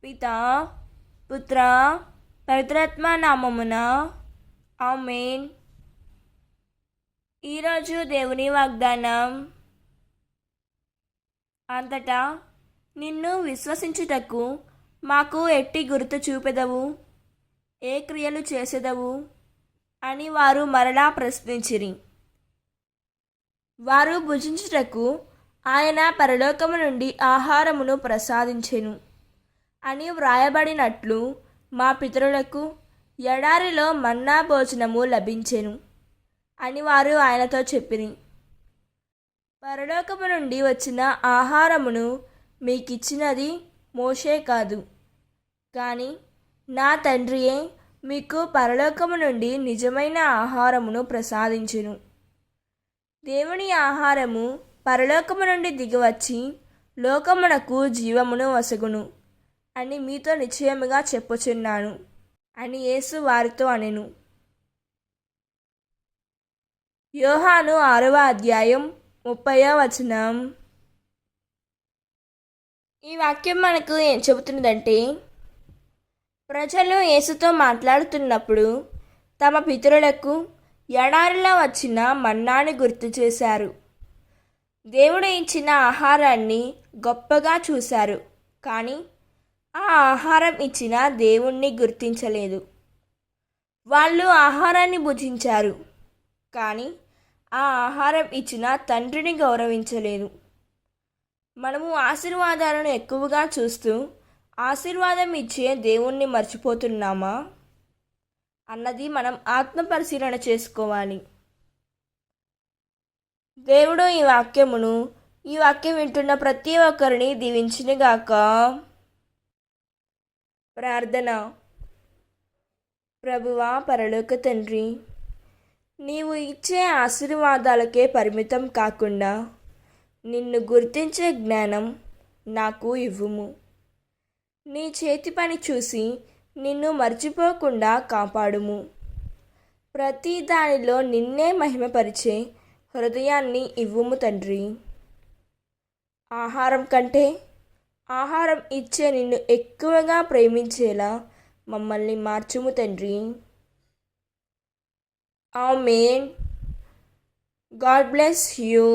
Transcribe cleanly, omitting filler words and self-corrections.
పితా, పుత్ర, పవిత్రాత్మ నామమున ఆమేన్. ఈరోజు దేవుని వాగ్దానం. అంతటా నిన్ను విశ్వసించుటకు మాకు ఎట్టి గుర్తు చూపెదవు, ఏ క్రియలు చేసెదవు అని వారు మరలా ప్రశ్నించిరి. వారు భుజించుటకు ఆయన పరలోకము నుండి ఆహారమును ప్రసాదించెను అని వ్రాయబడినట్లు మా పితరులకు ఎడారిలో మన్నా భోజనము లభించెను అని వారు ఆయనతో చెప్పిరి. పరలోకము నుండి వచ్చిన ఆహారమును మీకిచ్చినది మోషే కాదు, కానీ నా తండ్రియే మీకు పరలోకము నుండి నిజమైన ఆహారమును ప్రసాదించును. దేవుని ఆహారము పరలోకము నుండి దిగివచ్చి లోకమునకు జీవమును వసగును అని మీతో నిశ్చయముగా చెప్పుచున్నాను అని యేసు వారితో అనెను. యోహాను 6వ అధ్యాయం 30వ వచనం. ఈ వాక్యం మనకు ఏం చెబుతున్నదంటే, ప్రజలు యేసుతో మాట్లాడుతున్నప్పుడు తమ పితరులకు ఎడారిలో వచ్చిన మన్నాను గుర్తు చేశారు. దేవుడు ఇచ్చిన ఆహారాన్ని గొప్పగా చూశారు, కానీ ఆ ఆహారం ఇచ్చిన దేవుణ్ణి గుర్తించలేదు. వాళ్ళు ఆహారాన్ని భుజించారు, కానీ ఆ ఆహారం ఇచ్చిన తండ్రిని గౌరవించలేదు. మనము ఆశీర్వాదాలను ఎక్కువగా చూస్తూ ఆశీర్వాదం ఇచ్చే దేవుణ్ణి మర్చిపోతున్నామా అన్నది మనం ఆత్మపరిశీలన చేసుకోవాలి. దేవుడు ఈ వాక్యం వింటున్న ప్రతి ఒక్కరిని దీవించునుగాక. ప్రార్థన. ప్రభువా, పరలోక తండ్రి, నీవు ఇచ్చే ఆశీర్వాదాలకే పరిమితం కాకుండా నిన్ను గుర్తించే జ్ఞానం నాకు ఇవ్వుము. నీ చేతి పని చూసి నిన్ను మర్చిపోకుండా కాపాడుము. ప్రతి దానిలో నిన్నే మహిమపరిచే హృదయాన్ని ఇవ్వుము తండ్రి. ఆహారం కంటే ఆహారం ఇచ్చే నిన్ను ఎక్కువగా ప్రేమించేలా మమ్మల్ని మార్చుము తండ్రి. ఆమేన్. God bless you.